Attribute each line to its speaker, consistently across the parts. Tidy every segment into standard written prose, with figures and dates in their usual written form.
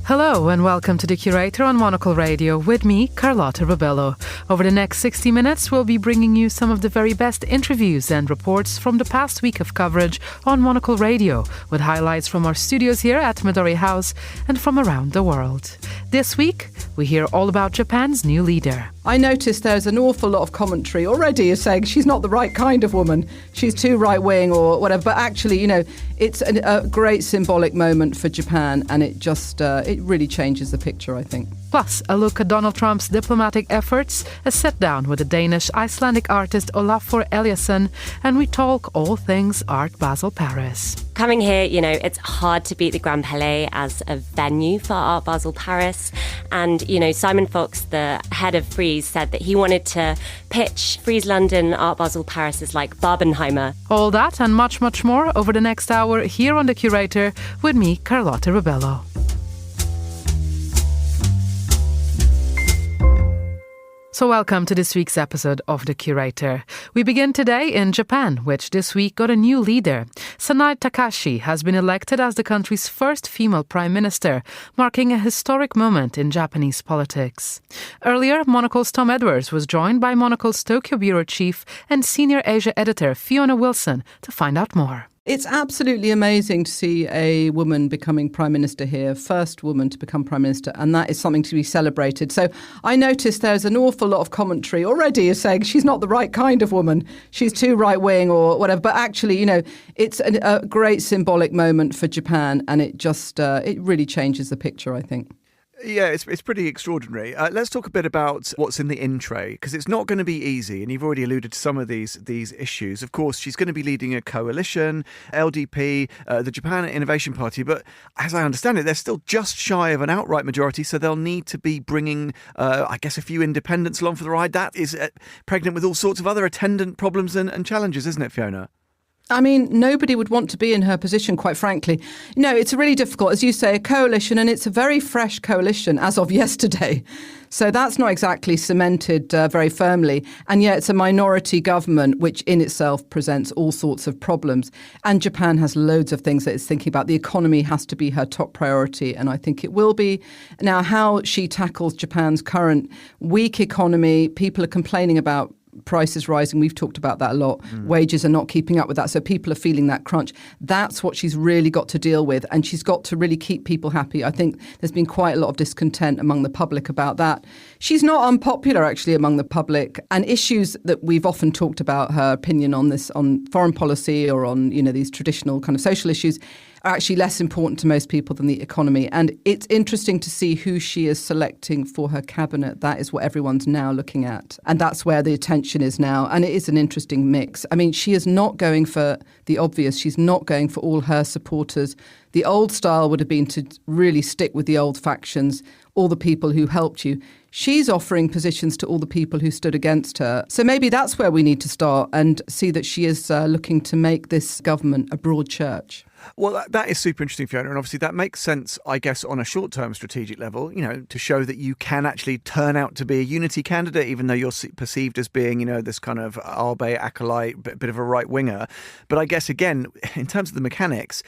Speaker 1: Hello and welcome to The Curator on Monocle Radio with me, Carlotta Rebello. Over the next 60 minutes, we'll be bringing you some of the very best interviews and reports from the past week of coverage on Monocle Radio, with highlights from our studios here at Midori House and from around the world. This week, we hear all about Japan's new leader.
Speaker 2: I noticed there's an awful lot of commentary already saying she's not the right kind of woman. She's too right-wing or whatever. But actually, it's a great symbolic moment for Japan, and it just it really changes the picture, I think.
Speaker 1: Plus, a look at Donald Trump's diplomatic efforts, a sit-down with the Danish-Icelandic artist Olafur Eliasson, and we talk all things Art Basel Paris.
Speaker 3: Coming here, it's hard to beat the Grand Palais as a venue for Art Basel Paris. And, Simon Fox, the head of Frieze, said that he wanted to pitch Frieze London Art Basel Paris as like Barbenheimer.
Speaker 1: All that and much, much more over the next hour here on The Curator with me, Carlotta Rebello. So welcome to this week's episode of The Curator. We begin today in Japan, which this week got a new leader. Sanae Takaichi has been elected as the country's first female prime minister, marking a historic moment in Japanese politics. Earlier, Monocle's Tom Edwards was joined by Monocle's Tokyo bureau chief and senior Asia editor Fiona Wilson to find out more.
Speaker 2: It's absolutely amazing to see a woman becoming Prime Minister here, first woman to become Prime Minister, and that is something to be celebrated. So I noticed there's an awful lot of commentary already saying she's not the right kind of woman, she's too right-wing or whatever. But actually, it's a great symbolic moment for Japan, and it just it really changes the picture, I think.
Speaker 4: Yeah, it's pretty extraordinary. Let's talk a bit about what's in the in tray, because it's not going to be easy, and you've already alluded to some of these issues. Of course, she's going to be leading a coalition, LDP, the Japan Innovation Party, but as I understand it, they're still just shy of an outright majority, so they'll need to be bringing, a few independents along for the ride. That is pregnant with all sorts of other attendant problems and challenges, isn't it, Fiona?
Speaker 2: I mean, nobody would want to be in her position, quite frankly. It's really difficult, as you say, a coalition, and it's a very fresh coalition as of yesterday. So that's not exactly cemented very firmly. And yet it's a minority government, which in itself presents all sorts of problems. And Japan has loads of things that it's thinking about. The economy has to be her top priority, and I think it will be. Now, how she tackles Japan's current weak economy, people are complaining about prices rising. We've talked about that a lot. Wages are not keeping up with that. So people are feeling that crunch. That's what she's really got to deal with. And she's got to really keep people happy. I think there's been quite a lot of discontent among the public about that. She's not unpopular, actually, among the public. And issues that we've often talked about, her opinion on this, on foreign policy or on, these traditional kind of social issues, are actually less important to most people than the economy. And it's interesting to see who she is selecting for her cabinet. That is what everyone's now looking at. And that's where the attention is now. And it is an interesting mix. I mean, she is not going for the obvious. She's not going for all her supporters. The old style would have been to really stick with the old factions, all the people who helped you. She's offering positions to all the people who stood against her. So maybe that's where we need to start and see that she is looking to make this government a broad church.
Speaker 4: Well, that is super interesting, Fiona, and obviously that makes sense, I guess, on a short-term strategic level, to show that you can actually turn out to be a unity candidate, even though you're perceived as being, this kind of Abe acolyte, bit of a right-winger. But I guess, again, in terms of the mechanics,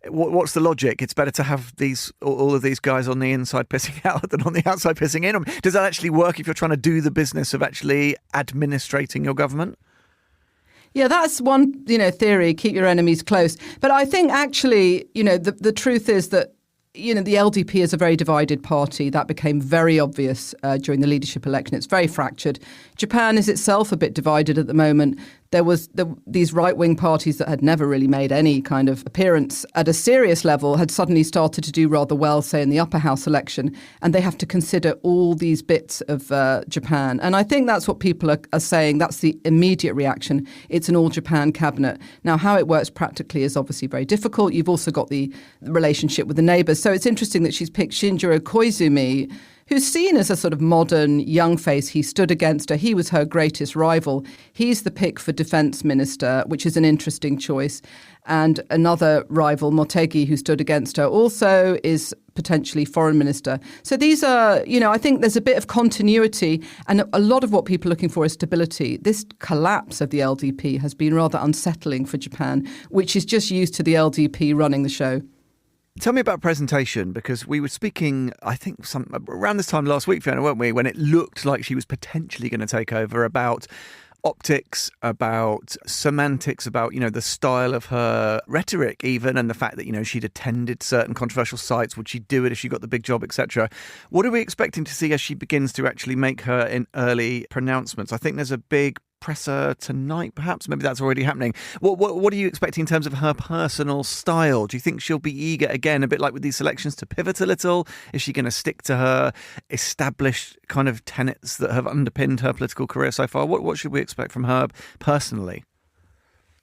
Speaker 4: what's the logic? It's better to have all of these guys on the inside pissing out than on the outside pissing in. Does that actually work if you're trying to do the business of actually administrating your government?
Speaker 2: Yeah, that's one, theory, keep your enemies close. But I think actually, the truth is that, the LDP is a very divided party. That became very obvious during the leadership election. It's very fractured. Japan is itself a bit divided at the moment. There was these right-wing parties that had never really made any kind of appearance at a serious level had suddenly started to do rather well, say, in the upper house election. And they have to consider all these bits of Japan. And I think that's what people are saying. That's the immediate reaction. It's an all-Japan cabinet. Now, how it works practically is obviously very difficult. You've also got the relationship with the neighbours. So it's interesting that she's picked Shinjiro Koizumi, who's seen as a sort of modern young face. He stood against her. He was her greatest rival. He's the pick for defence minister, which is an interesting choice. And another rival, Motegi, who stood against her, also is potentially foreign minister. So these are, I think there's a bit of continuity, and a lot of what people are looking for is stability. This collapse of the LDP has been rather unsettling for Japan, which is just used to the LDP running the show.
Speaker 4: Tell me about presentation, because we were speaking, I think, around this time last week, Fiona, weren't we, when it looked like she was potentially going to take over, about optics, about semantics, about, the style of her rhetoric even, and the fact that, she'd attended certain controversial sites. Would she do it if she got the big job, etc.? What are we expecting to see as she begins to actually make her in early pronouncements? I think there's a big presser tonight, perhaps. Maybe that's already happening. What are you expecting in terms of her personal style? Do you think she'll be eager, again, a bit like with these selections, to pivot a little? Is she going to stick to her established kind of tenets that have underpinned her political career so far? What should we expect from her personally?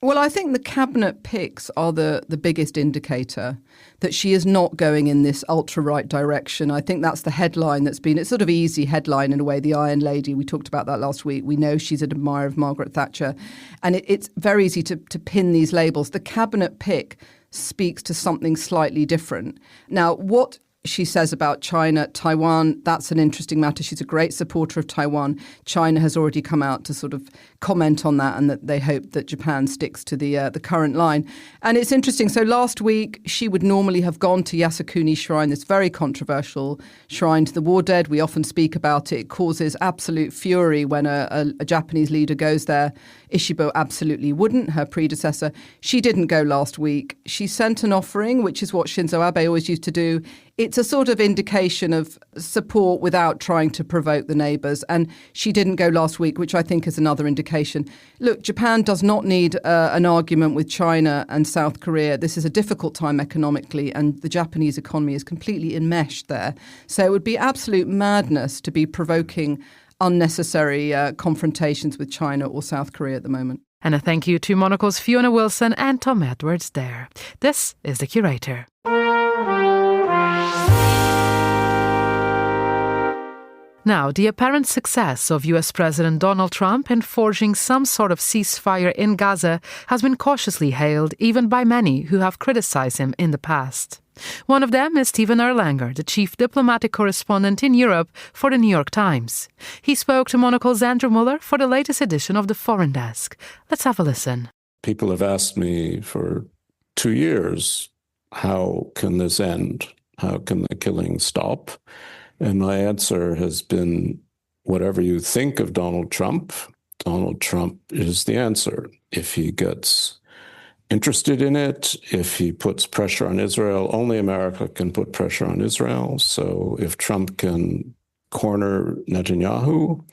Speaker 2: Well, I think the cabinet picks are the biggest indicator that she is not going in this ultra-right direction. I think that's the headline that's been, it's sort of easy headline in a way, the Iron Lady. We talked about that last week. We know she's an admirer of Margaret Thatcher. And it's very easy to pin these labels. The cabinet pick speaks to something slightly different. Now, what she says about China, Taiwan, that's an interesting matter. She's a great supporter of Taiwan. China has already come out to sort of comment on that, and that they hope that Japan sticks to the current line. And it's interesting. So last week, she would normally have gone to Yasukuni Shrine, this very controversial shrine to the war dead. We often speak about it. It causes absolute fury when a Japanese leader goes there. Ishibo absolutely wouldn't, her predecessor. She didn't go last week. She sent an offering, which is what Shinzo Abe always used to do. It's a sort of indication of support without trying to provoke the neighbours. And she didn't go last week, which I think is another indication. Look, Japan does not need an argument with China and South Korea. This is a difficult time economically, and the Japanese economy is completely enmeshed there. So it would be absolute madness to be provoking unnecessary confrontations with China or South Korea at the moment.
Speaker 1: And a thank you to Monocle's Fiona Wilson and Tom Edwards there. This is The Curator. Now, the apparent success of US President Donald Trump in forging some sort of ceasefire in Gaza has been cautiously hailed even by many who have criticized him in the past. One of them is Stephen Erlanger, the chief diplomatic correspondent in Europe for the New York Times. He spoke to Monocle's Andrew Muller for the latest edition of the Foreign Desk. Let's have a listen.
Speaker 5: People have asked me for 2 years, how can this end? How can the killing stop? And my answer has been, whatever you think of Donald Trump is the answer. If he gets interested in it, if he puts pressure on Israel, only America can put pressure on Israel. So if Trump can corner Netanyahu,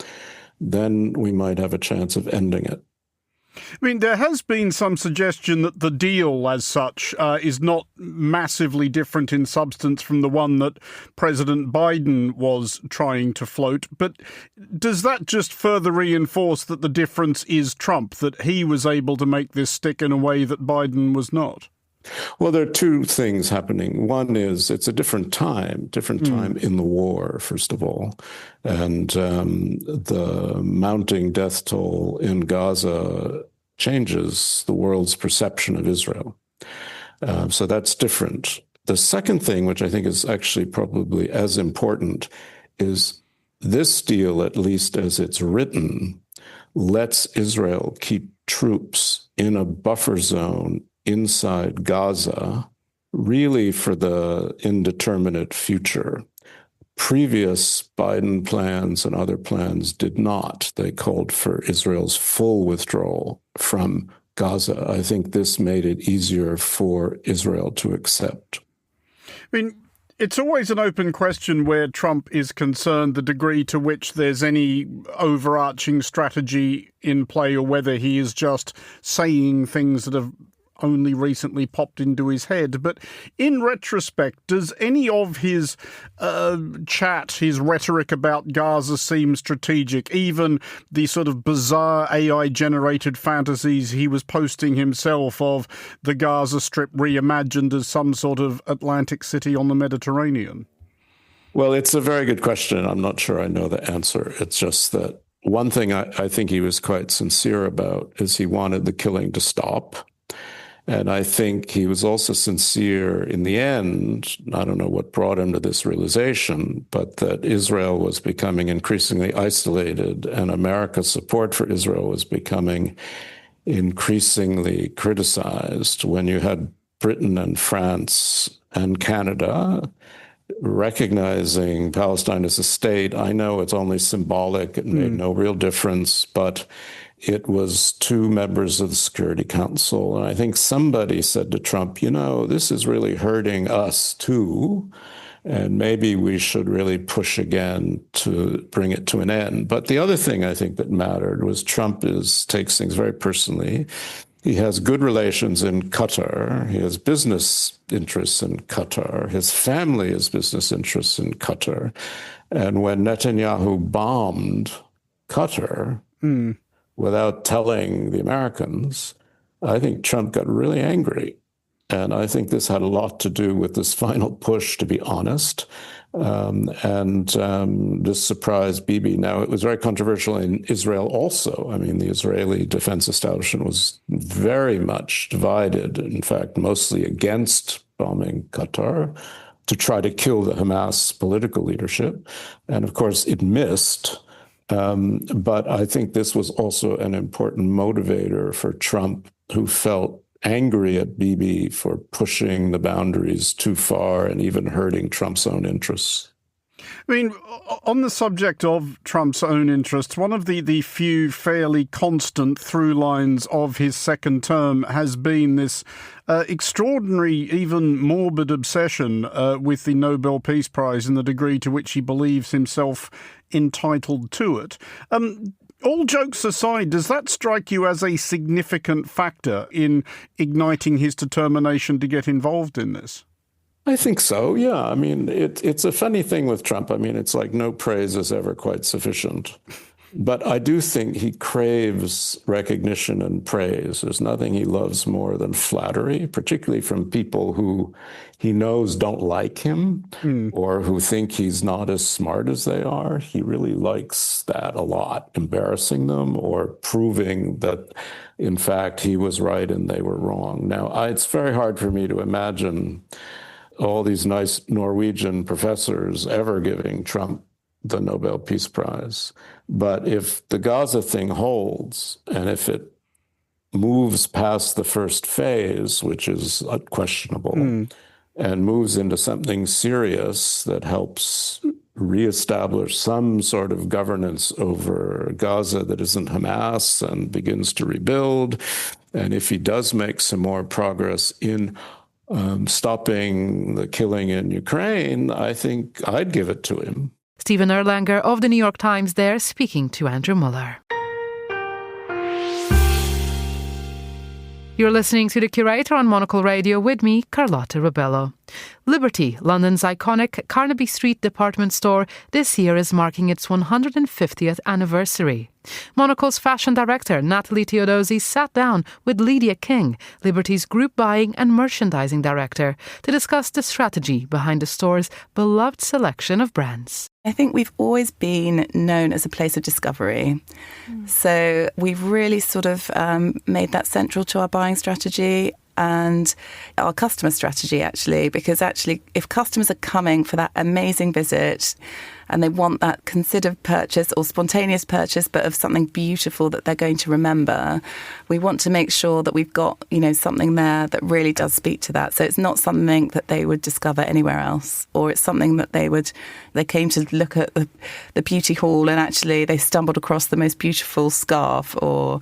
Speaker 5: then we might have a chance of ending it.
Speaker 6: I mean, there has been some suggestion that the deal as such is not massively different in substance from the one that President Biden was trying to float. But does that just further reinforce that the difference is Trump, that he was able to make this stick in a way that Biden was not?
Speaker 5: Well, there are two things happening. One is it's a different time in the war, first of all. And the mounting death toll in Gaza changes the world's perception of Israel. So that's different. The second thing, which I think is actually probably as important, is this deal, at least as it's written, lets Israel keep troops in a buffer zone inside Gaza, really for the indeterminate future. Previous Biden plans and other plans did not. They called for Israel's full withdrawal from Gaza. I think this made it easier for Israel to accept.
Speaker 6: I mean, it's always an open question where Trump is concerned, the degree to which there's any overarching strategy in play, or whether he is just saying things that have only recently popped into his head. But in retrospect, does any of his chat, his rhetoric about Gaza seem strategic? Even the sort of bizarre AI-generated fantasies he was posting himself of the Gaza Strip reimagined as some sort of Atlantic city on the Mediterranean?
Speaker 5: Well, it's a very good question. I'm not sure I know the answer. It's just that one thing I think he was quite sincere about is he wanted the killing to stop. And I think he was also sincere in the end. I don't know what brought him to this realization, but that Israel was becoming increasingly isolated and America's support for Israel was becoming increasingly criticized. When you had Britain and France and Canada, recognizing Palestine as a state. I know it's only symbolic. It made no real difference, but it was 2 members of the Security Council. And I think somebody said to Trump, this is really hurting us too. And maybe we should really push again to bring it to an end. But the other thing I think that mattered was Trump takes things very personally. He has good relations in Qatar. He has business interests in Qatar. His family has business interests in Qatar. And when Netanyahu bombed Qatar without telling the Americans, I think Trump got really angry. And I think this had a lot to do with this final push, to be honest. This surprised Bibi. Now, it was very controversial in Israel also. I mean, the Israeli defense establishment was very much divided, in fact, mostly against bombing Qatar to try to kill the Hamas political leadership. And of course, it missed. But I think this was also an important motivator for Trump, who felt angry at Bibi for pushing the boundaries too far and even hurting Trump's own interests.
Speaker 6: I mean, on the subject of Trump's own interests, one of the few fairly constant through lines of his second term has been this extraordinary, even morbid obsession with the Nobel Peace Prize and the degree to which he believes himself entitled to it. All jokes aside, does that strike you as a significant factor in igniting his determination to get involved in this?
Speaker 5: I think so, yeah. I mean, it's a funny thing with Trump. I mean, it's like no praise is ever quite sufficient. But I do think he craves recognition and praise. There's nothing he loves more than flattery, particularly from people who he knows don't like him or who think he's not as smart as they are. He really likes that a lot, embarrassing them or proving that, in fact, he was right and they were wrong. Now, it's very hard for me to imagine all these nice Norwegian professors ever giving Trump the Nobel Peace Prize. But if the Gaza thing holds, and if it moves past the first phase, which is questionable, and moves into something serious that helps reestablish some sort of governance over Gaza that isn't Hamas and begins to rebuild, and if he does make some more progress in stopping the killing in Ukraine, I think I'd give it to him.
Speaker 1: Stephen Erlanger of the New York Times there, speaking to Andrew Muller. You're listening to The Curator on Monocle Radio with me, Carlotta Ribello. Liberty, London's iconic Carnaby Street department store, this year is marking its 150th anniversary. Monocle's fashion director, Natalie Teodosi, sat down with Lydia King, Liberty's group buying and merchandising director, to discuss the strategy behind the store's beloved selection of brands.
Speaker 7: I think we've always been known as a place of discovery. So we've really sort of made that central to our buying strategy and our customer strategy, actually, because actually if customers are coming for that amazing visit and they want that considered purchase or spontaneous purchase, but of something beautiful that they're going to remember, we want to make sure that we've got, something there that really does speak to that. So it's not something that they would discover anywhere else, or it's something that they came to look at the beauty hall and actually they stumbled across the most beautiful scarf or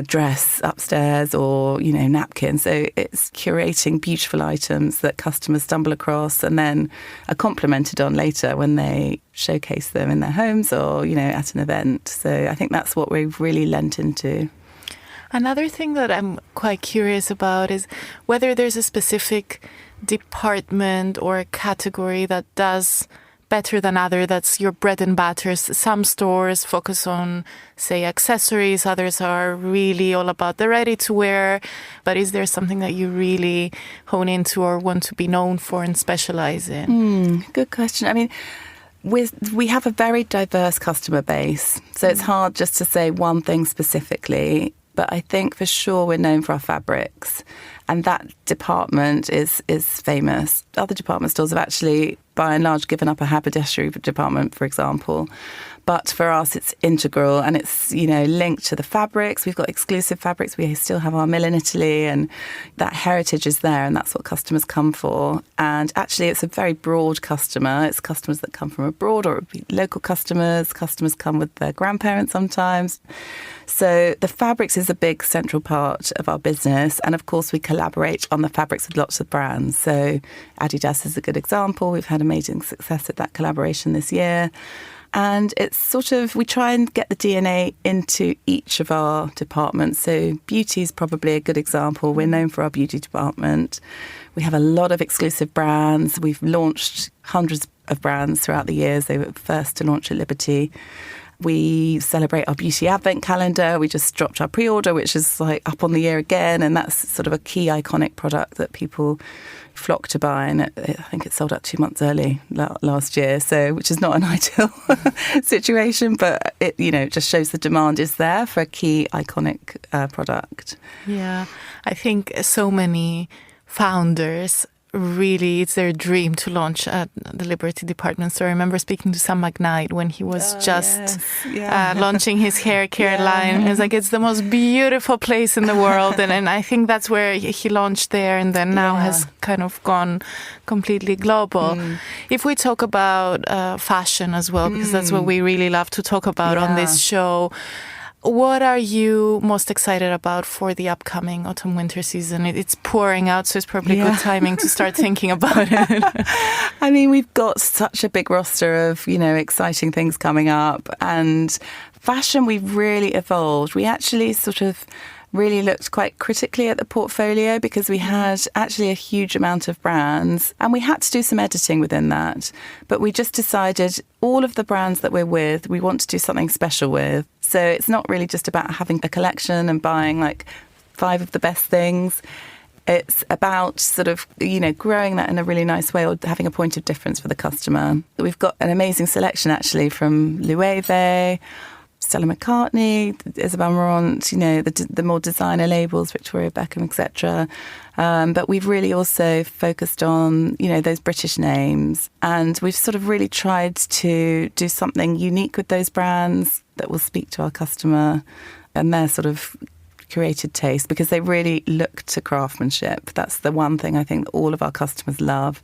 Speaker 7: dress upstairs or, napkin. So it's curating beautiful items that customers stumble across and then are complimented on later when they showcase them in their homes or, at an event. So I think that's what we've really lent into.
Speaker 8: Another thing that I'm quite curious about is whether there's a specific department or a category that does better than other, that's your bread and butter. Some stores focus on, say, accessories. Others are really all about the ready-to-wear. But is there something that you really hone into or want to be known for and specialize in?
Speaker 7: Good question. I mean, we have a very diverse customer base. So it's hard just to say one thing specifically. But I think for sure we're known for our fabrics. And that department is famous. Other department stores have actually, by and large, given up a haberdashery department, for example. But for us, it's integral, and it's, linked to the fabrics. We've got exclusive fabrics. We still have our mill in Italy, and that heritage is there, and that's what customers come for. And actually, it's a very broad customer. It's customers that come from abroad, or it would be local customers. Customers come with their grandparents sometimes. So the fabrics is a big central part of our business. And of course, we collaborate on the fabrics with lots of brands. So Adidas is a good example. We've had amazing success at that collaboration this year. And it's sort of, we try and get the DNA into each of our departments. So beauty is probably a good example. We're known for our beauty department. We have a lot of exclusive brands. We've launched hundreds of brands throughout the years. They were first to launch at Liberty. We celebrate our beauty advent calendar. We just dropped our pre-order, which is like up on the year again. And that's sort of a key iconic product that people flock to buy. And I think it sold out 2 months early last year, so which is not an ideal situation. But it, just shows the demand is there for a key iconic product.
Speaker 8: Yeah, I think so many founders, really, it's their dream to launch at the Liberty department store. I remember speaking to Sam McKnight when he was launching his hair care line. He was like, it's the most beautiful place in the world. And I think that's where he launched there, and then now has kind of gone completely global. If we talk about fashion as well, because that's what we really love to talk about on this show, what are you most excited about for the upcoming autumn-winter season? It's pouring out, so it's probably good timing to start thinking about it.
Speaker 7: I mean, we've got such a big roster of, exciting things coming up. And fashion, we've really evolved. We actually sort of really looked quite critically at the portfolio because we had actually a huge amount of brands, and we had to do some editing within that. But we just decided all of the brands that we're with, we want to do something special with. So it's not really just about having a collection and buying like 5 of the best things. It's about sort of, growing that in a really nice way, or having a point of difference for the customer. We've got an amazing selection actually from Loewe, Stella McCartney, Isabel Marant, the more designer labels, Victoria Beckham, etc. But we've really also focused on, those British names. And we've sort of really tried to do something unique with those brands that will speak to our customer and their sort of curated taste, because they really look to craftsmanship. That's the one thing I think that all of our customers love.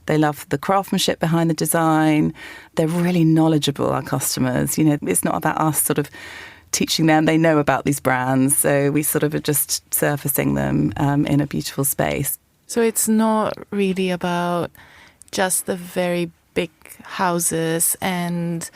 Speaker 7: They love the craftsmanship behind the design. They're really knowledgeable, our customers. It's not about us sort of teaching them. They know about these brands. So we sort of are just surfacing them in a beautiful space.
Speaker 8: So it's not really about just the very big houses and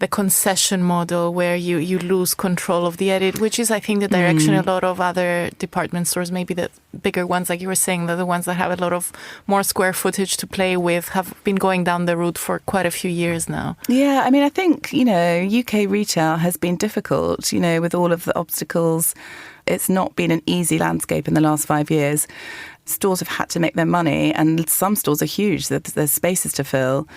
Speaker 8: the concession model where you lose control of the edit, which is, I think, the direction a lot of other department stores, maybe the bigger ones, like you were saying, the ones that have a lot of more square footage to play with, have been going down the route for quite a few years now.
Speaker 7: Yeah, I mean, I think, UK retail has been difficult, with all of the obstacles. It's not been an easy landscape in the last 5 years. Stores have had to make their money, and some stores are huge. There's spaces to fill.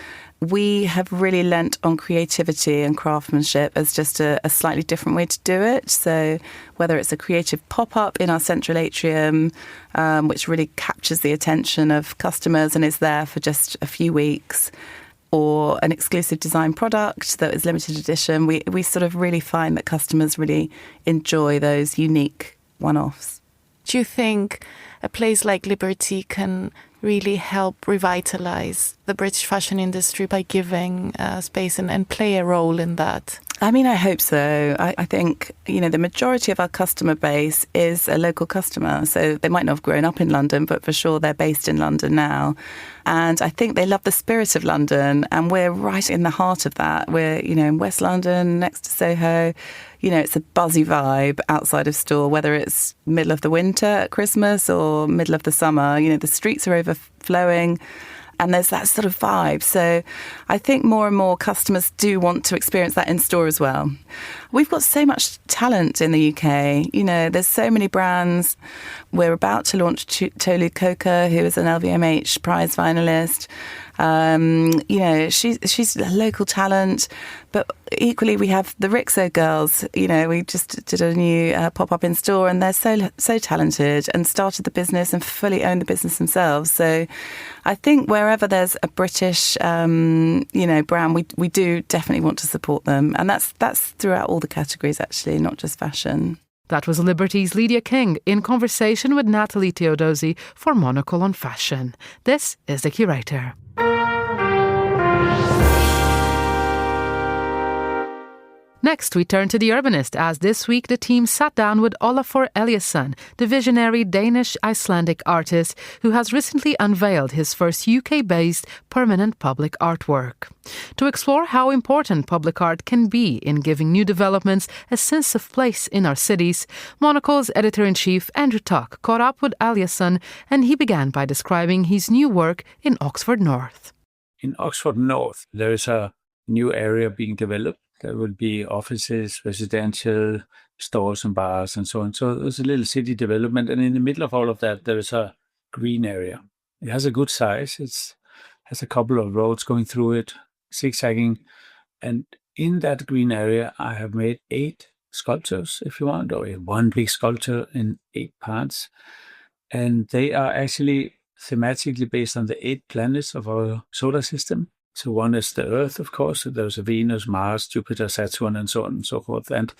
Speaker 7: We have really lent on creativity and craftsmanship as just a slightly different way to do it. So whether it's a creative pop-up in our central atrium, which really captures the attention of customers and is there for just a few weeks, or an exclusive design product that is limited edition, we sort of really find that customers really enjoy those unique one-offs.
Speaker 8: Do you think a place like Liberty can really help revitalize the British fashion industry by giving space and play a role in that?
Speaker 7: I mean, I hope so. I think, the majority of our customer base is a local customer. So they might not have grown up in London, but for sure they're based in London now. And I think they love the spirit of London. And we're right in the heart of that. We're, in West London, next to Soho. It's a buzzy vibe outside of store, whether it's middle of the winter at Christmas or middle of the summer. The streets are overflowing. And there's that sort of vibe. So I think more and more customers do want to experience that in store as well. We've got so much talent in the UK. There's so many brands. We're about to launch Tolu Coca, who is an LVMH prize finalist. She's a local talent, but equally we have the Rixo girls. We just did a new pop-up in store, and they're so talented and started the business and fully own the business themselves. So I think wherever there's a British, brand, we do definitely want to support them. And that's throughout all the categories, actually, not just fashion.
Speaker 1: That was Liberty's Lydia King in conversation with Natalie Teodosi for Monocle on Fashion. This is The Curator. Next, we turn to The Urbanist, as this week the team sat down with Olafur Eliasson, the visionary Danish-Icelandic artist who has recently unveiled his first UK-based permanent public artwork. To explore how important public art can be in giving new developments a sense of place in our cities, Monocle's editor-in-chief Andrew Tuck caught up with Eliasson, and he began by describing his new work in Oxford North.
Speaker 9: In Oxford North, there is a new area being developed. There will be offices, residential, stores and bars and so on. So there's a little city development. And in the middle of all of that, there is a green area. It has a good size. It has a couple of roads going through it, zigzagging. And in that green area, I have made 8 sculptures, if you want, or one big sculpture in 8 parts. And they are actually thematically based on the 8 planets of our solar system. So one is the Earth, of course. So there's a Venus, Mars, Jupiter, Saturn, and so on and so forth. And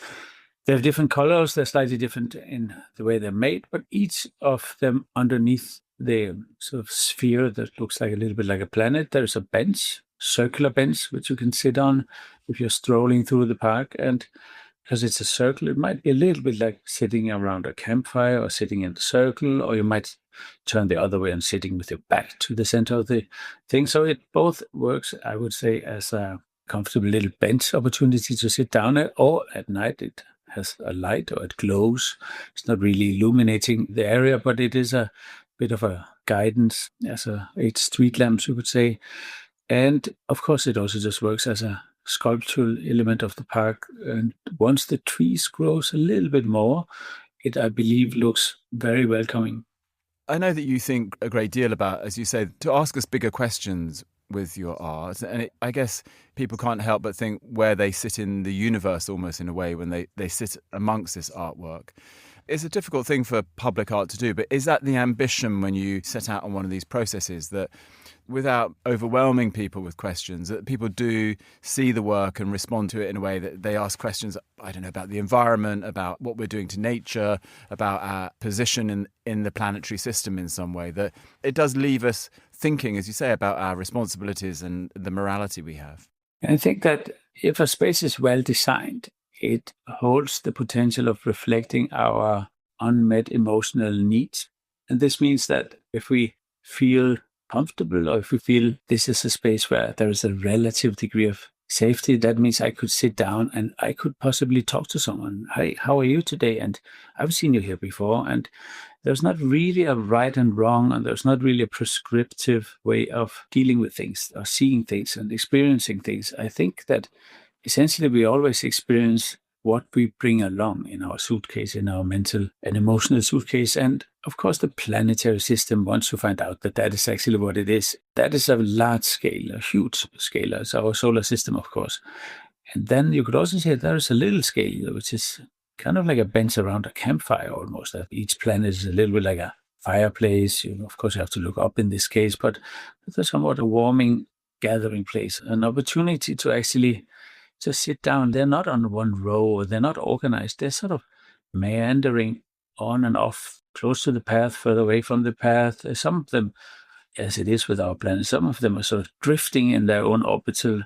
Speaker 9: they have different colors. They're slightly different in the way they're made, but each of them underneath the sort of sphere that looks like a little bit like a planet, there's a bench, circular bench, which you can sit on if you're strolling through the park. And because it's a circle, it might be a little bit like sitting around a campfire or sitting in the circle, or you might turn the other way and sitting with your back to the center of the thing. So it both works, I would say, as a comfortable little bench opportunity to sit down at, or at night it has a light or it glows. It's not really illuminating the area, but it is a bit of a guidance as 8 street lamps, you could say. And of course, it also just works as a sculptural element of the park. And once the trees grows a little bit more, it, I believe, looks very welcoming.
Speaker 10: I know that you think a great deal about, as you say, to ask us bigger questions with your art. And I guess people can't help but think where they sit in the universe almost in a way when they sit amongst this artwork. It's a difficult thing for public art to do, but is that the ambition when you set out on one of these processes, that without overwhelming people with questions, that people do see the work and respond to it in a way that they ask questions, I don't know, about the environment, about what we're doing to nature, about our position in the planetary system in some way, that it does leave us thinking, as you say, about our responsibilities and the morality we have?
Speaker 9: I think that if a space is well designed, it holds the potential of reflecting our unmet emotional needs. And this means that if we feel comfortable, or if we feel this is a space where there is a relative degree of safety, that means I could sit down and I could possibly talk to someone. Hi, how are you today? And I've seen you here before. And there's not really a right and wrong, and there's not really a prescriptive way of dealing with things or seeing things and experiencing things. I think that essentially we always experience what we bring along in our suitcase, in our mental and emotional suitcase. And of course, the planetary system, once you find out that that is actually what it is, that is a large scale, a huge scale. It's our solar system, of course. And then you could also say there is a little scale, which is kind of like a bench around a campfire almost. Each planet is a little bit like a fireplace. Of course, you have to look up in this case, but there's somewhat a warming gathering place, an opportunity to actually just sit down. They're not on one row, they're not organized, they're sort of meandering on and off, close to the path, further away from the path. Some of them, as it is with our planet, some of them are sort of drifting in their own orbital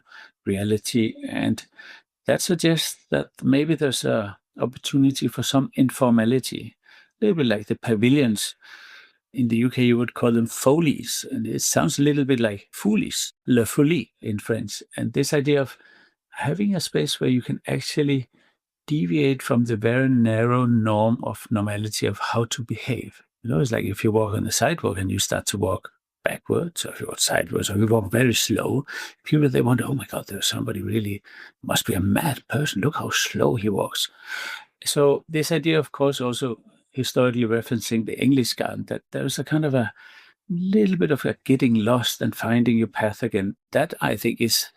Speaker 9: reality. And that suggests that maybe there's a opportunity for some informality, a little bit like the pavilions. In the UK, you would call them folies, and it sounds a little bit like folies, le folie in French. And this idea of having a space where you can actually deviate from the very narrow norm of normality of how to behave. It's like if you walk on the sidewalk and you start to walk backwards, or if you walk sideways, or if you walk very slow, people, they wonder, oh my God, there's somebody really, must be a mad person. Look how slow he walks. So this idea, of course, also historically referencing the English garden, that there's a kind of a little bit of getting lost and finding your path again. That, I think, is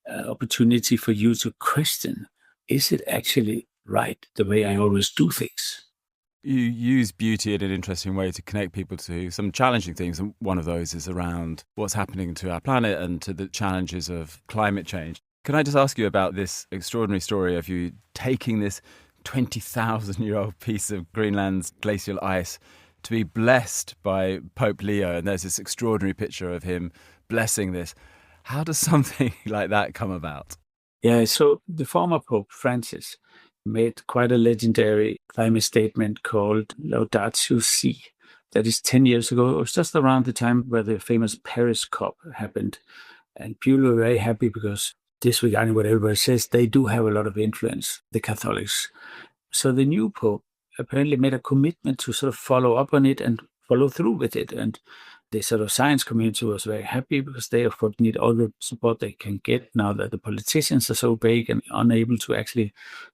Speaker 9: an opportunity for you to question, is it actually right the way I always do things?
Speaker 10: You use beauty in an interesting way to connect people to some challenging things. And one of those is around what's happening to our planet and to the challenges of climate change. Can I just ask you about this extraordinary story of you taking this 20,000-year-old piece of Greenland's glacial ice to be blessed by Pope Leo? And there's this extraordinary picture of him blessing this. How does something like that come about?
Speaker 9: Yeah, so the former Pope Francis made quite a legendary climate statement called Laudatio Si. That is 10 years ago. It was just around the time where the famous Paris COP happened. And people were very happy because, disregarding what everybody says, they do have a lot of influence, the Catholics. So the new Pope apparently made a commitment to sort of follow up on it and follow through with it. And the sort of science community was very happy because they, of course, need all the support they can get now that the politicians are so big and unable to actually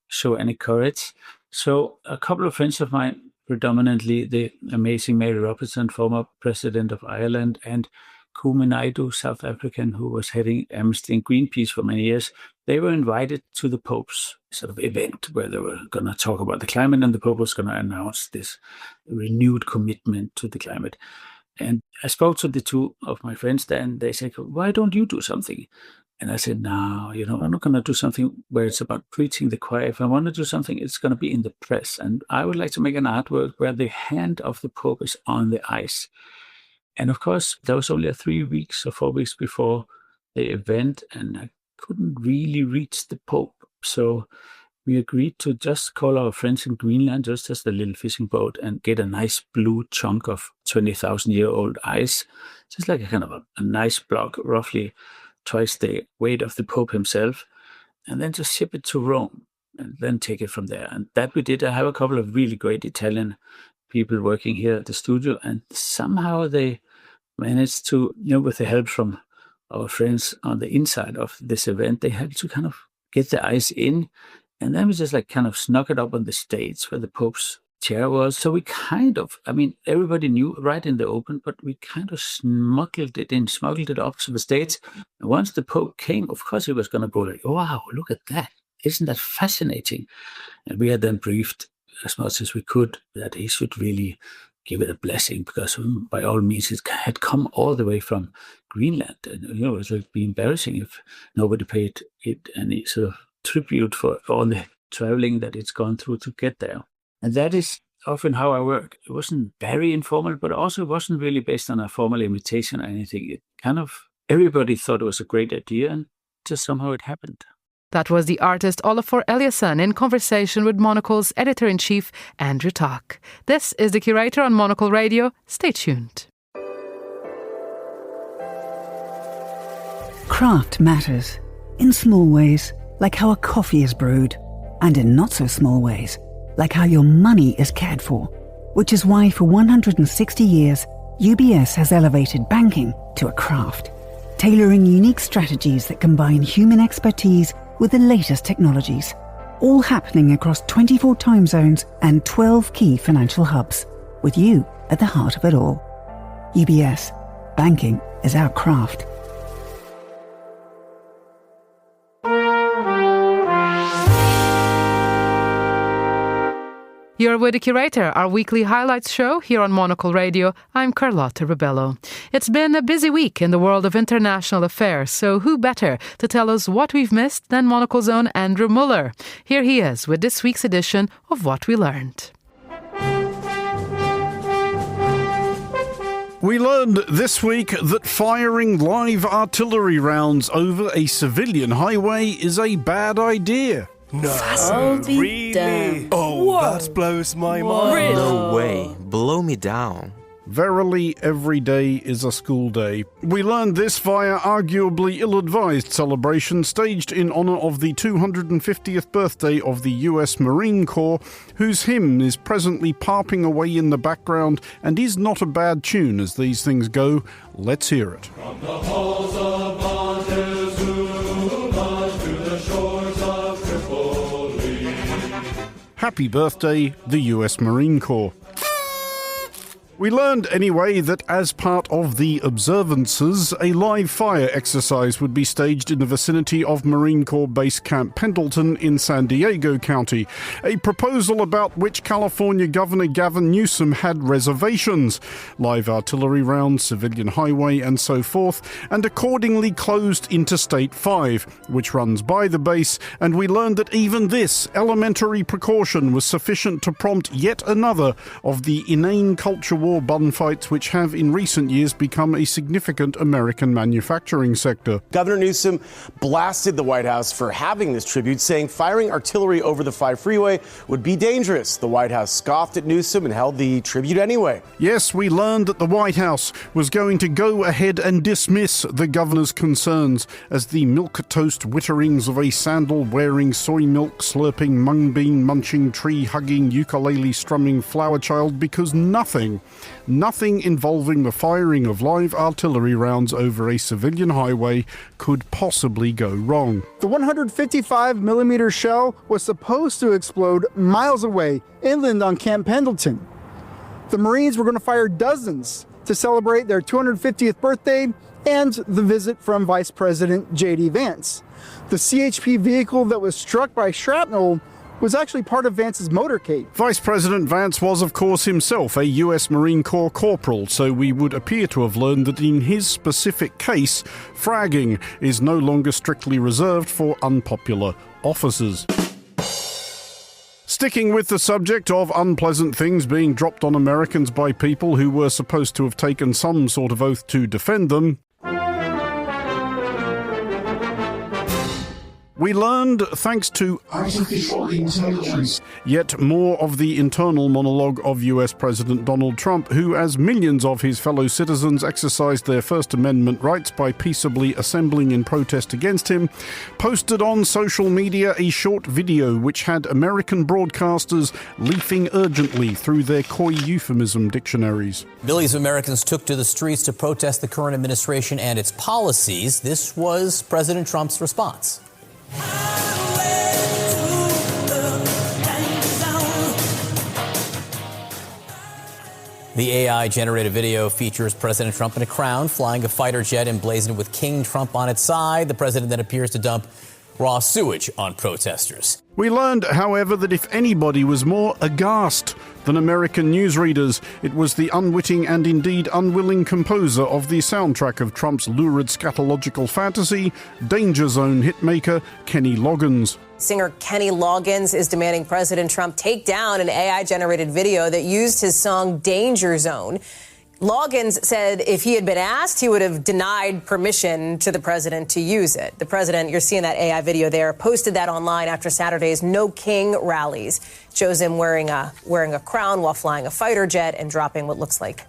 Speaker 9: show any courage. So a couple of friends of mine, predominantly the amazing Mary Robertson, former president of Ireland, and Kumi Naidoo, South African, who was heading Amnesty and Greenpeace for many years, they were invited to the Pope's sort of event where they were going to talk about the climate, and the Pope was going to announce this renewed commitment to the climate. And I spoke to the two of my friends there, and they said, why don't you do something? And I said, no, I'm not going to do something where it's about preaching the choir. If I want to do something, it's going to be in the press. And I would like to make an artwork where the hand of the Pope is on the ice. And of course, that was only 3 weeks or 4 weeks before the event, and I couldn't really reach the Pope. So we agreed to just call our friends in Greenland, just as a little fishing boat, and get a nice blue chunk of 20,000-year-old ice, just like a kind of a nice block, roughly twice the weight of the Pope himself, and then just ship it to Rome and then take it from there. And that we did. I have a couple of really great Italian people working here at the studio, and somehow they managed to, with the help from our friends on the inside of this event, they had to kind of get the ice in. And then we just kind of snuck it up on the stage where the Pope's chair was. So we kind of, everybody knew right in the open, but we kind of smuggled it up to the stage. And once the Pope came, of course, he was going to go like, wow, look at that. Isn't that fascinating? And we had then briefed as much as we could that he should really give it a blessing, because by all means it had come all the way from Greenland. And, it would be embarrassing if nobody paid it any sort of tribute for all the traveling that it's gone through to get there. And that is often how I work. It wasn't very informal, but also it wasn't really based on a formal invitation or anything. It kind of, everybody thought it was a great idea, and just somehow it happened.
Speaker 1: That was the artist Olafur Eliasson in conversation with Monocle's editor-in-chief, Andrew Tuck. This is The Curator on Monocle Radio. Stay tuned.
Speaker 11: Craft matters, in small ways, like how a coffee is brewed, and in not-so-small ways, like how your money is cared for, which is why for 160 years, UBS has elevated banking to a craft, tailoring unique strategies that combine human expertise with the latest technologies, all happening across 24 time zones and 12 key financial hubs, with you at the heart of it all. UBS. Banking is our craft.
Speaker 1: You're with The Curator, our weekly highlights show here on Monocle Radio. I'm Carlotta Rebello. It's been a busy week in the world of international affairs, so who better to tell us what we've missed than Monocle's own Andrew Muller? Here he is with this week's edition of What We Learned.
Speaker 6: We learned this week that firing live artillery rounds over a civilian highway is a bad idea.
Speaker 12: No, really? Oh, whoa. That blows my mind.
Speaker 13: Really? No way. Blow me down.
Speaker 6: Verily, every day is a school day. We learned this via arguably ill-advised celebration staged in honor of the 250th birthday of the US Marine Corps, whose hymn is presently parping away in the background and is not a bad tune as these things go. Let's hear it. From the halls of Montezuma to the shores of Tripoli. Happy birthday, the US Marine Corps. We learned anyway that as part of the observances, a live fire exercise would be staged in the vicinity of Marine Corps Base Camp Pendleton in San Diego County, a proposal about which California Governor Gavin Newsom had reservations. Live artillery rounds, civilian highway and so forth, and accordingly closed Interstate 5, which runs by the base, and we learned that even this elementary precaution was sufficient to prompt yet another of the inane culture war gunfights which have in recent years become a significant American manufacturing sector.
Speaker 14: Governor Newsom blasted the White House for having this tribute, saying firing artillery over the 5 freeway would be dangerous. The White House scoffed at Newsom and held the tribute anyway.
Speaker 6: Yes, we learned that the White House was going to go ahead and dismiss the governor's concerns as the milquetoast witterings of a sandal-wearing, soy milk slurping, mung bean munching, tree-hugging, ukulele-strumming flower child, because nothing involving the firing of live artillery rounds over a civilian highway could possibly go wrong.
Speaker 15: The 155mm shell was supposed to explode miles away, inland on Camp Pendleton. The Marines were going to fire dozens to celebrate their 250th birthday and the visit from Vice President J.D. Vance. The CHP vehicle that was struck by shrapnel was actually part of Vance's motorcade.
Speaker 6: Vice President Vance was, of course, himself a US Marine Corps corporal, so we would appear to have learned that in his specific case, fragging is no longer strictly reserved for unpopular officers. Sticking with the subject of unpleasant things being dropped on Americans by people who were supposed to have taken some sort of oath to defend them, we learned, thanks to artificial intelligence, yet more of the internal monologue of US President Donald Trump, who, as millions of his fellow citizens exercised their First Amendment rights by peaceably assembling in protest against him, posted on social media a short video which had American broadcasters leafing urgently through their coy euphemism dictionaries.
Speaker 16: Millions of Americans took to the streets to protest the current administration and its policies. This was President Trump's response. The AI-generated video features President Trump in a crown, flying a fighter jet emblazoned with King Trump on its side. The president then appears to dump raw sewage on protesters.
Speaker 6: We learned, however, that if anybody was more aghast than American newsreaders, it was the unwitting and indeed unwilling composer of the soundtrack of Trump's lurid scatological fantasy, Danger Zone hitmaker Kenny Loggins.
Speaker 17: Singer Kenny Loggins is demanding President Trump take down an AI-generated video that used his song Danger Zone. Loggins said if he had been asked, he would have denied permission to the president to use it. The president, you're seeing that AI video there, posted that online after Saturday's No King rallies. It shows him wearing a crown while flying a fighter jet and dropping what looks like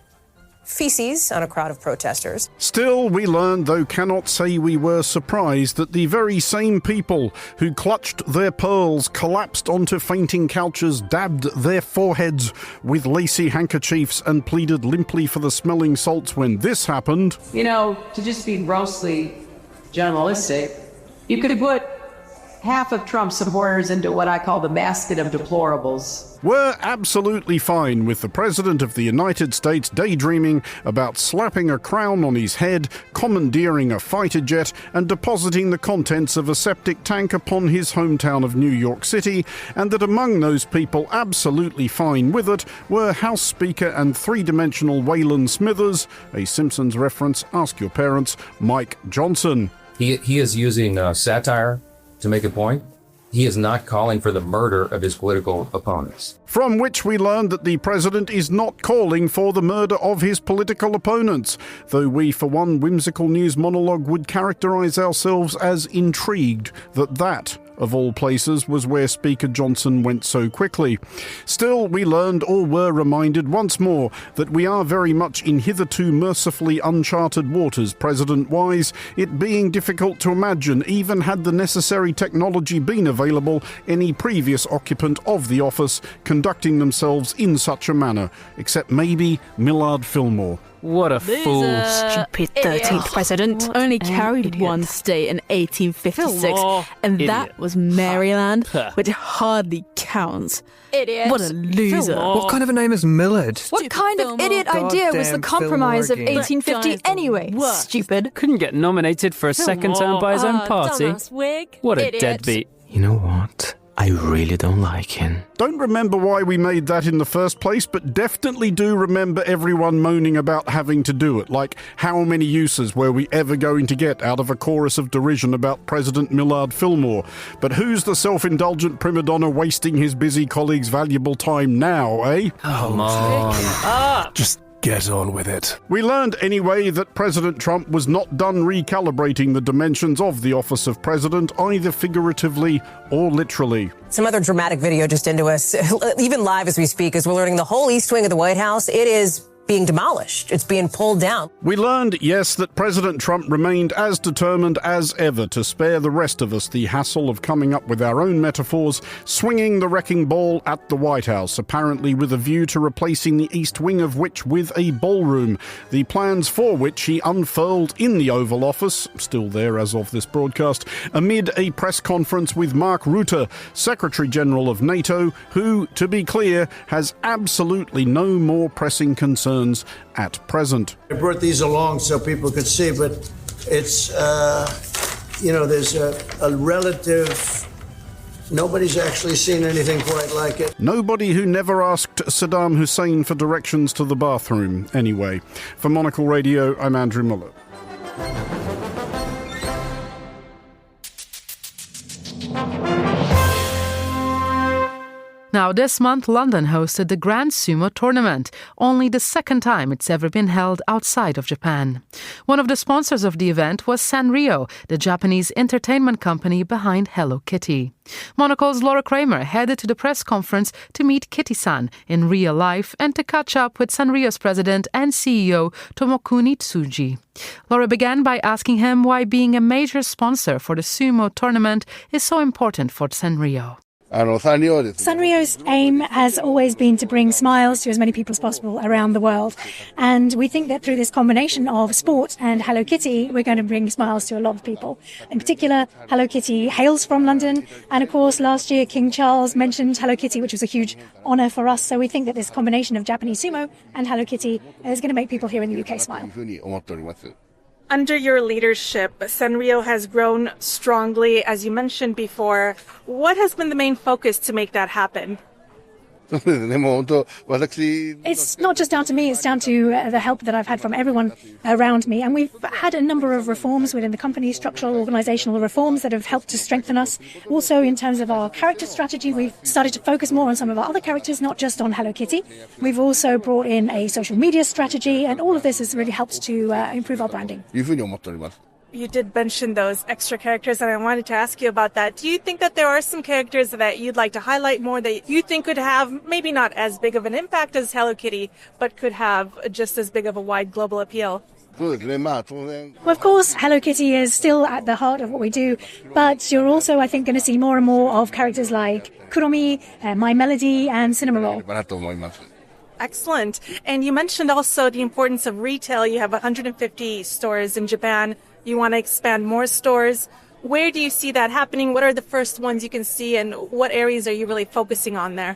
Speaker 17: feces on a crowd of protesters.
Speaker 6: Still, we learned, though cannot say we were surprised, that the very same people who clutched their pearls, collapsed onto fainting couches, dabbed their foreheads with lacy handkerchiefs and pleaded limply for the smelling salts when this happened.
Speaker 18: You know, to just be grossly journalistic, you could put half of Trump's supporters into what I call the basket of deplorables.
Speaker 6: We're absolutely fine with the President of the United States daydreaming about slapping a crown on his head, commandeering a fighter jet, and depositing the contents of a septic tank upon his hometown of New York City, and that among those people absolutely fine with it were House Speaker and three-dimensional Waylon Smithers, a Simpsons reference, ask your parents, Mike Johnson.
Speaker 19: He is using satire to make a point. He is not calling for the murder of his political opponents.
Speaker 6: From which we learned that the president is not calling for the murder of his political opponents, though we, for one whimsical news monologue, would characterize ourselves as intrigued that of all places, was where Speaker Johnson went so quickly. Still, we learned, or were reminded once more, that we are very much in hitherto mercifully uncharted waters president-wise, it being difficult to imagine, even had the necessary technology been available, any previous occupant of the office conducting themselves in such a manner, except maybe Millard Fillmore.
Speaker 20: What a fool.
Speaker 21: Stupid 13th president. Only carried one state in 1856, and that was Maryland, which hardly counts.
Speaker 22: Idiot.
Speaker 21: What a loser.
Speaker 22: What
Speaker 20: kind of a name is Millard?
Speaker 22: What kind of idiot idea was the compromise of 1850 anyway? Stupid.
Speaker 20: Couldn't get nominated for a second term by his own party. What a deadbeat.
Speaker 13: You know what? I really don't like him.
Speaker 6: Don't remember why we made that in the first place, but definitely do remember everyone moaning about having to do it. Like, how many uses were we ever going to get out of a chorus of derision about President Millard Fillmore? But who's the self-indulgent prima donna wasting his busy colleagues' valuable time now, eh?
Speaker 20: Come on.
Speaker 12: Just get on with it.
Speaker 6: We learned anyway that President Trump was not done recalibrating the dimensions of the office of president, either figuratively or literally.
Speaker 17: Some other dramatic video just into us, even live as we speak, as we're learning the whole East Wing of the White House, it is being demolished. It's being pulled down.
Speaker 6: We learned, yes, that President Trump remained as determined as ever to spare the rest of us the hassle of coming up with our own metaphors, swinging the wrecking ball at the White House, apparently with a view to replacing the East Wing of which with a ballroom, the plans for which he unfurled in the Oval Office, still there as of this broadcast, amid a press conference with Mark Rutte, Secretary General of NATO, who, to be clear, has absolutely no more pressing concerns at present.
Speaker 23: I brought these along so people could see, but it's, there's a relative, nobody's actually seen anything quite like it.
Speaker 6: Nobody who never asked Saddam Hussein for directions to the bathroom, anyway. For Monocle Radio, I'm Andrew Muller.
Speaker 1: Now, this month, London hosted the Grand Sumo Tournament, only the second time it's ever been held outside of Japan. One of the sponsors of the event was Sanrio, the Japanese entertainment company behind Hello Kitty. Monocle's Laura Kramer headed to the press conference to meet Kitty-san in real life and to catch up with Sanrio's president and CEO Tomokuni Tsuji. Laura began by asking him why being a major sponsor for the sumo tournament is so important for Sanrio.
Speaker 24: Sanrio's aim has always been to bring smiles to as many people as possible around the world. And we think that through this combination of sport and Hello Kitty, we're going to bring smiles to a lot of people. In particular, Hello Kitty hails from London. And of course, last year, King Charles mentioned Hello Kitty, which was a huge honour for us. So we think that this combination of Japanese sumo and Hello Kitty is going to make people here in the UK smile.
Speaker 25: Under your leadership, Sanrio has grown strongly, as you mentioned before. What has been the main focus to make that happen?
Speaker 24: It's not just down to me, it's down to the help that I've had from everyone around me. And we've had a number of reforms within the company, structural, organisational reforms that have helped to strengthen us. Also, in terms of our character strategy, we've started to focus more on some of our other characters, not just on Hello Kitty. We've also brought in a social media strategy, and all of this has really helped to improve our branding.
Speaker 25: You did mention those extra characters, and I wanted to ask you about that. Do you think that there are some characters that you'd like to highlight more that you think could have maybe not as big of an impact as Hello Kitty, but could have just as big of a wide global appeal?
Speaker 24: Well, of course, Hello Kitty is still at the heart of what we do, but you're also, I think, going to see more and more of characters like Kuromi, My Melody, and Cinema Roll.
Speaker 25: Excellent. And you mentioned also the importance of retail. You have 150 stores in Japan. You want to expand more stores. Where do you see that happening? What are the first ones you can see, and what areas are you really focusing on there?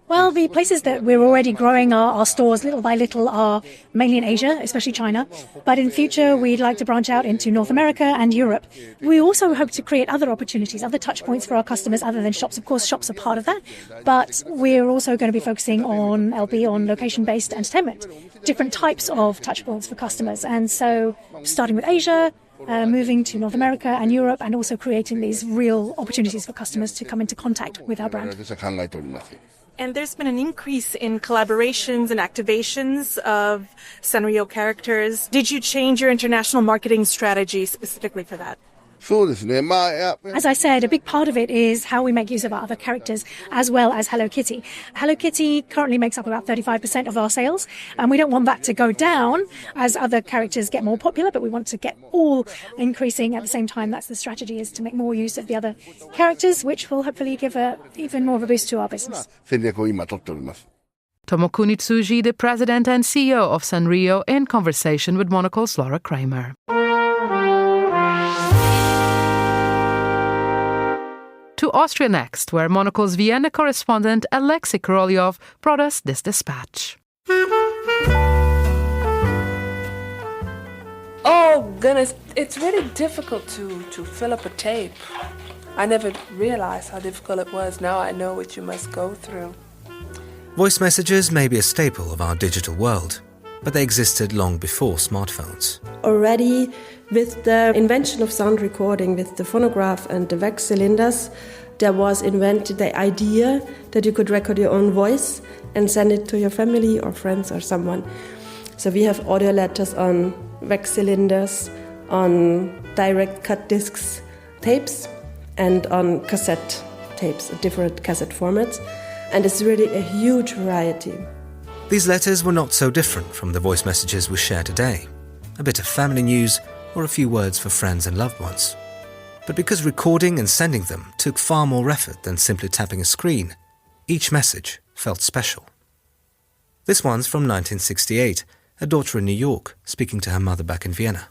Speaker 24: Well, the places that we're already growing our stores little by little are mainly in Asia, especially China. But in future, we'd like to branch out into North America and Europe. We also hope to create other opportunities, other touch points for our customers other than shops. Of course, shops are part of that. But we're also going to be focusing on location-based entertainment, different types of touch points for customers. And so starting with Asia, moving to North America and Europe, and also creating these real opportunities for customers to come into contact with our brand.
Speaker 25: And there's been an increase in collaborations and activations of Sanrio characters. Did you change your international marketing strategy specifically for that?
Speaker 24: As I said, a big part of it is how we make use of our other characters as well as Hello Kitty. Hello Kitty currently makes up about 35% of our sales, and we don't want that to go down as other characters get more popular, but we want to get all increasing at the same time. That's the strategy, is to make more use of the other characters, which will hopefully give even more of a boost to our business.
Speaker 1: Tomokuni Tsuji, the president and CEO of Sanrio, in conversation with Monocle's Laura Kramer. To Austria next, where Monocle's Vienna correspondent Alexei Korolyov brought us this dispatch.
Speaker 2: Oh, goodness, it's really difficult to fill up a tape. I never realized how difficult it was. Now I know what you must go through.
Speaker 3: Voice messages may be a staple of our digital world, but they existed long before smartphones.
Speaker 4: Already with the invention of sound recording, with the phonograph and the wax cylinders, there was invented the idea that you could record your own voice and send it to your family or friends or someone. So we have audio letters on wax cylinders, on direct cut discs tapes, and on cassette tapes, different cassette formats. And it's really a huge variety.
Speaker 3: These letters were not so different from the voice messages we share today. A bit of family news or a few words for friends and loved ones. But because recording and sending them took far more effort than simply tapping a screen, each message felt special. This one's from 1968, a daughter in New York speaking to her mother back in Vienna.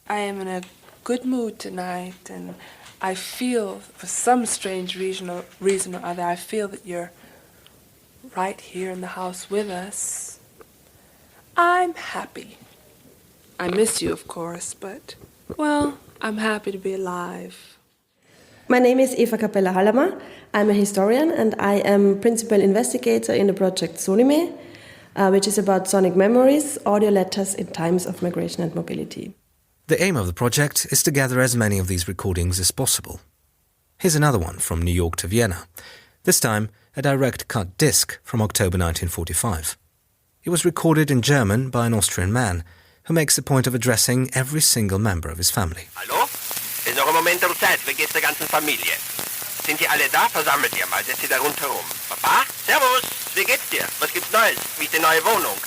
Speaker 2: I am in a good mood tonight, and I feel, for some strange reason or other, I feel that you're right here in the house with us. I'm happy. I miss you, of course, but, well, I'm happy to be alive.
Speaker 4: My name is Eva Capella-Hallemer. I'm a historian and I am principal investigator in the project Sonime, which is about sonic memories, audio letters in times of migration and mobility.
Speaker 3: The aim of the project is to gather as many of these recordings as possible. Here's another one from New York to Vienna. This time, a direct cut disc from October 1945. It was recorded in German by an Austrian man who makes a point of addressing every single member of his family.
Speaker 5: Hallo? Ist noch ein Moment der Zeit, wie geht's der ganzen Familie? Sind Sie alle da? Versammelt ihr mal, setzt ihr da rundherum. Papa? Servus, wie geht's dir? Was gibt's Neues? Wie ist die neue Wohnung?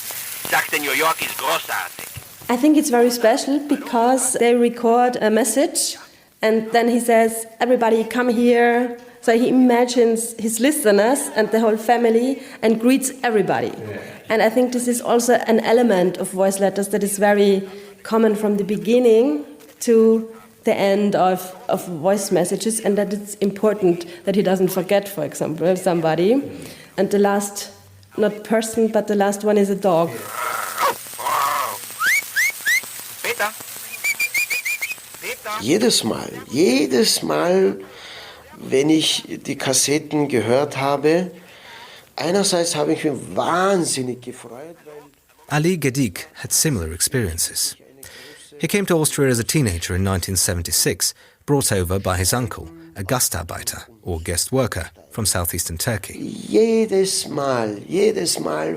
Speaker 5: Sagte New York ist großartig.
Speaker 4: I think it's very special because they record a message and then he says, everybody come here. So he imagines his listeners and the whole family and greets everybody. And I think this is also an element of voice letters that is very common from the beginning to the end of voice messages, and that it's important that he doesn't forget, for example, somebody. And the last, not person, but the last one is a dog.
Speaker 23: Jedes Mal, wenn ich die Kassetten gehört habe, einerseits habe ich mich wahnsinnig gefreut.
Speaker 3: Ali Gedik had similar experiences. He came to Austria as a teenager in 1976, brought over by his uncle, a Gastarbeiter, or guest worker, from southeastern Turkey.
Speaker 23: Jedes Mal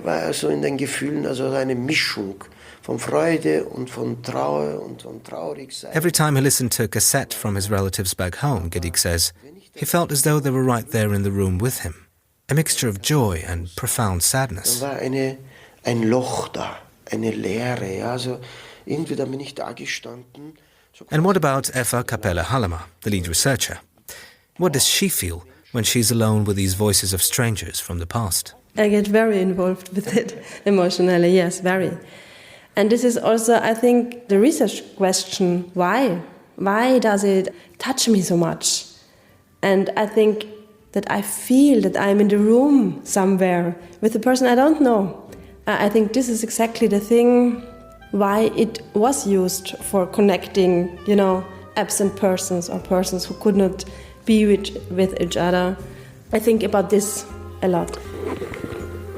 Speaker 23: war er so in den Gefühlen, also eine Mischung von Freude und von Trauer und von Traurigsein.
Speaker 3: Every time he listened to a cassette from his relatives back home, Gedik says, he felt as though they were right there in the room with him. A mixture of joy and profound sadness.
Speaker 23: Da war ein Loch da, eine Leere, ja, so irgendwie da bin ich da gestanden.
Speaker 3: And what about Eva Capella-Hallemer, the lead researcher? What does she feel when she's alone with these voices of strangers from the past?
Speaker 4: I get very involved with it emotionally, yes, very. And this is also, I think, the research question, why? Why does it touch me so much? And I think that I feel that I'm in the room somewhere with a person I don't know. I think this is exactly the thing why it was used for connecting, absent persons or persons who could not be with each other. I think about this a lot.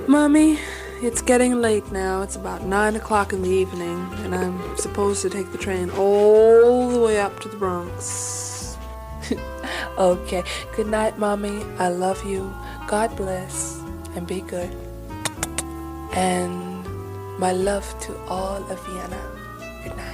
Speaker 2: Mommy, it's getting late now. It's about 9 o'clock in the evening, and I'm supposed to take the train all the way up to the Bronx. Okay, good night, Mommy. I love you. God bless, and be good. And my love to all of Vienna. Good night.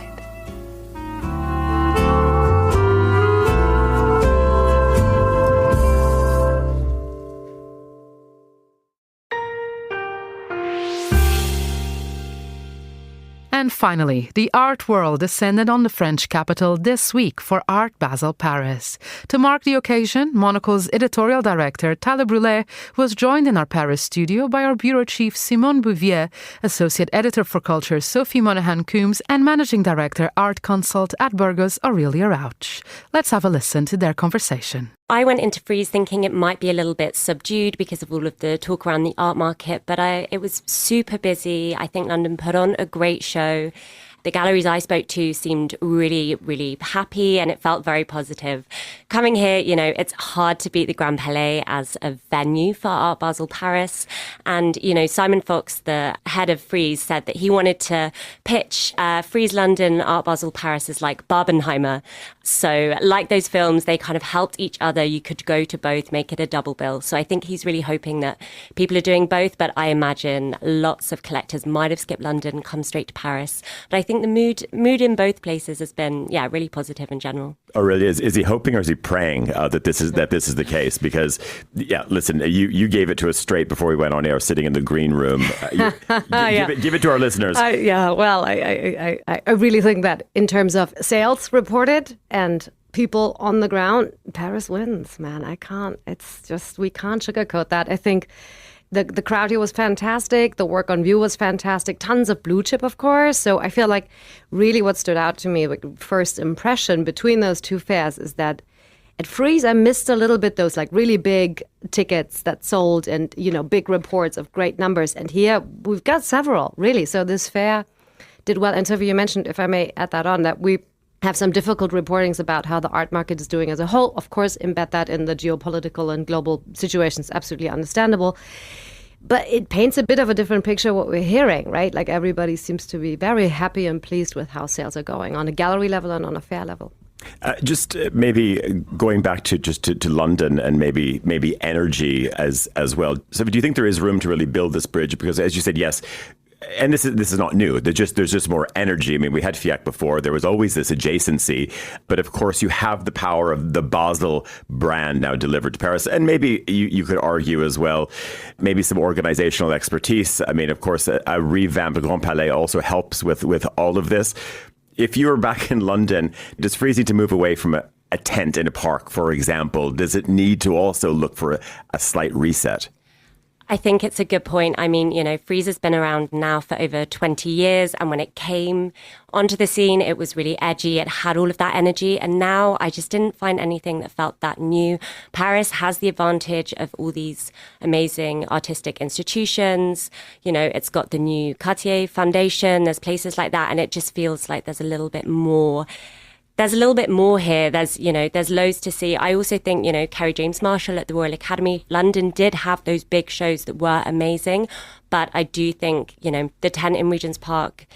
Speaker 1: And finally, the art world descended on the French capital this week for Art Basel Paris. To mark the occasion, Monocle's editorial director, Thaler Brulé, was joined in our Paris studio by our bureau chief, Simone Bouvier, associate editor for culture, Sophie Monahan-Coombs, and managing director, art consult at Burgos, Aurelia Rauch. Let's have a listen to their conversation.
Speaker 7: I went into Frieze thinking it might be a little bit subdued because of all of the talk around the art market, but it was super busy. I think London put on a great show. The galleries I spoke to seemed really, really happy, and it felt very positive. Coming here, it's hard to beat the Grand Palais as a venue for Art Basel Paris. And, Simon Fox, the head of Frieze, said that he wanted to pitch Frieze London, Art Basel Paris as like Barbenheimer. So like those films, they kind of helped each other. You could go to both, make it a double bill. So I think he's really hoping that people are doing both. But I imagine lots of collectors might have skipped London, come straight to Paris. But I think the mood in both places has been, really positive in general.
Speaker 8: Aurelia, is he hoping or is he praying that this is the case? Because, listen, you gave it to us straight before we went on air, sitting in the green room. Give it to our listeners.
Speaker 9: I really think that in terms of sales reported and people on the ground, Paris wins, man. we can't sugarcoat that. I think the crowd here was fantastic. The work on view was fantastic. Tons of blue chip, of course. So I feel like really what stood out to me, like first impression between those two fairs, is that at Frieze, I missed a little bit those like really big tickets that sold and, big reports of great numbers. And here we've got several, really. So this fair did well. And Sophie, you mentioned, if I may add that on, that we have some difficult reportings about how the art market is doing as a whole. Of course, embed that in the geopolitical and global situations, absolutely understandable. But it paints a bit of a different picture what we're hearing, right? Like everybody seems to be very happy and pleased with how sales are going on a gallery level and on a fair level.
Speaker 8: Just maybe going back to London and maybe energy as well. So do you think there is room to really build this bridge? Because as you said, yes, and this is not new. There's just more energy. I mean, we had FIAC before. There was always this adjacency. But of course, you have the power of the Basel brand now delivered to Paris. And maybe you could argue as well, maybe some organizational expertise. I mean, of course, a revamped Grand Palais also helps with all of this. If you were back in London, does Frieze need to move away from a tent in a park, for example? Does it need to also look for a slight reset?
Speaker 7: I think it's a good point. I mean, Frieze has been around now for over 20 years. And when it came onto the scene, it was really edgy. It had all of that energy. And now I just didn't find anything that felt that new. Paris has the advantage of all these amazing artistic institutions. It's got the new Cartier Foundation. There's places like that. And it just feels like there's a little bit more. There's a little bit more here. There's loads to see. I also think, Kerry James Marshall at the Royal Academy, London did have those big shows that were amazing. But I do think, the tent in Regent's Park,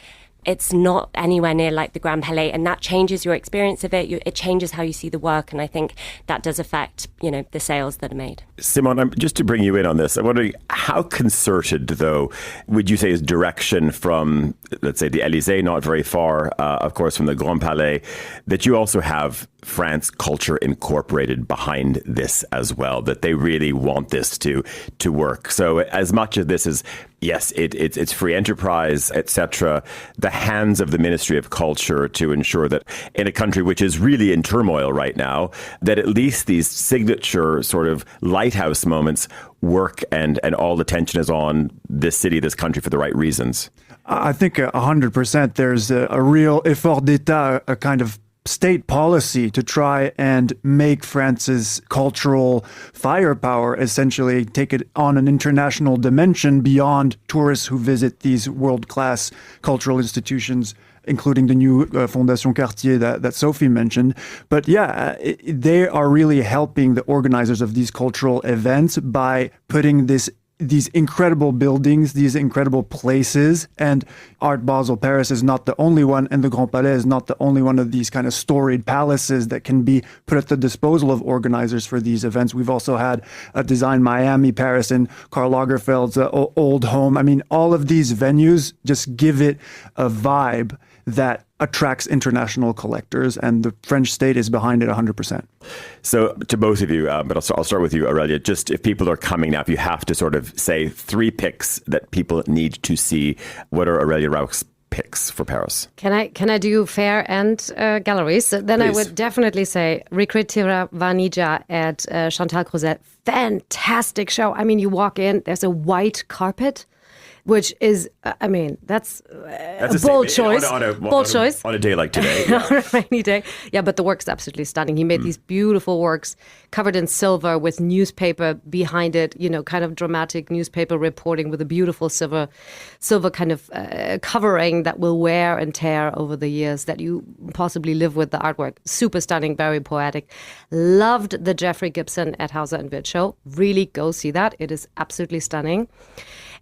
Speaker 7: it's not anywhere near like the Grand Palais, and that changes your experience of it. It changes how you see the work, and I think that does affect, the sales that are made.
Speaker 8: Simone, just to bring you in on this, I'm wondering how concerted, though, would you say is direction from, let's say, the Élysée, not very far, of course, from the Grand Palais, that you also have France culture incorporated behind this as well, that they really want this to work. So as much of this is, yes, it's free enterprise, etc., the hands of the Ministry of Culture to ensure that in a country which is really in turmoil right now, that at least these signature sort of lighthouse moments work and all attention is on this city, this country for the right reasons.
Speaker 15: I think 100%. There's a real effort d'etat, a kind of state policy to try and make France's cultural firepower essentially take it on an international dimension beyond tourists who visit these world-class cultural institutions, including the new Fondation Cartier that Sophie mentioned. But they are really helping the organizers of these cultural events by putting these incredible buildings, these incredible places, and Art Basel Paris is not the only one, and the Grand Palais is not the only one of these kind of storied palaces that can be put at the disposal of organizers for these events. We've also had a Design Miami Paris and Karl Lagerfeld's old home. I mean, all of these venues just give it a vibe that attracts international collectors, and the French state is behind it 100%.
Speaker 8: So to both of you, but I'll start with you, Aurelia, just if people are coming now, if you have to sort of say 3 picks that people need to see, what are Aurelia Rauch's picks for Paris.
Speaker 9: Can I do fair and galleries? So then
Speaker 8: Please.
Speaker 9: I would definitely say Rikritira Vanija at Chantal Crozet. Fantastic show. I mean, you walk in, there's a white carpet, which is, that's a bold choice. Bold choice.
Speaker 8: On a day like today.
Speaker 9: On a rainy day. Yeah, but the work's absolutely stunning. He made these beautiful works covered in silver with newspaper behind it, kind of dramatic newspaper reporting with a beautiful silver kind of covering that will wear and tear over the years that you possibly live with the artwork. Super stunning, very poetic. Loved the Jeffrey Gibson at Hauser and Wirth show. Really go see that. It is absolutely stunning.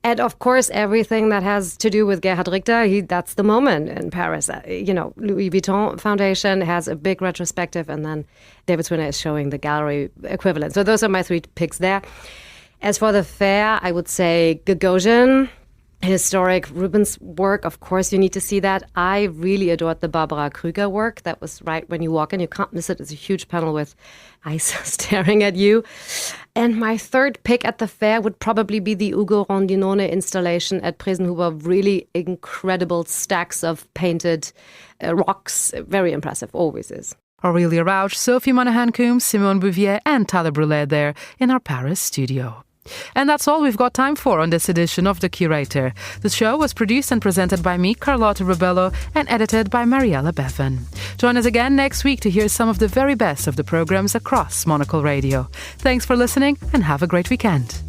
Speaker 9: And of course, everything that has to do with Gerhard Richter, that's the moment in Paris. Louis Vuitton Foundation has a big retrospective, and then David Swinner is showing the gallery equivalent. So those are my 3 picks there. As for the fair, I would say Gagosian, historic Rubens work. Of course, you need to see that. I really adored the Barbara Krüger work. That was right when you walk in. You can't miss it. It's a huge panel with ice staring at you. And my 3rd pick at the fair would probably be the Ugo Rondinone installation at Presenhuber. Really incredible stacks of painted rocks. Very impressive. Always is.
Speaker 1: Aurelia Rauch, Sophie Monahan-Coombs, Simone Bouvier and Tyler Brulé there in our Paris studio. And that's all we've got time for on this edition of The Curator. The show was produced and presented by me, Carlotta Rubello, and edited by Mariella Bevan. Join us again next week to hear some of the very best of the programs across Monocle Radio. Thanks for listening and have a great weekend.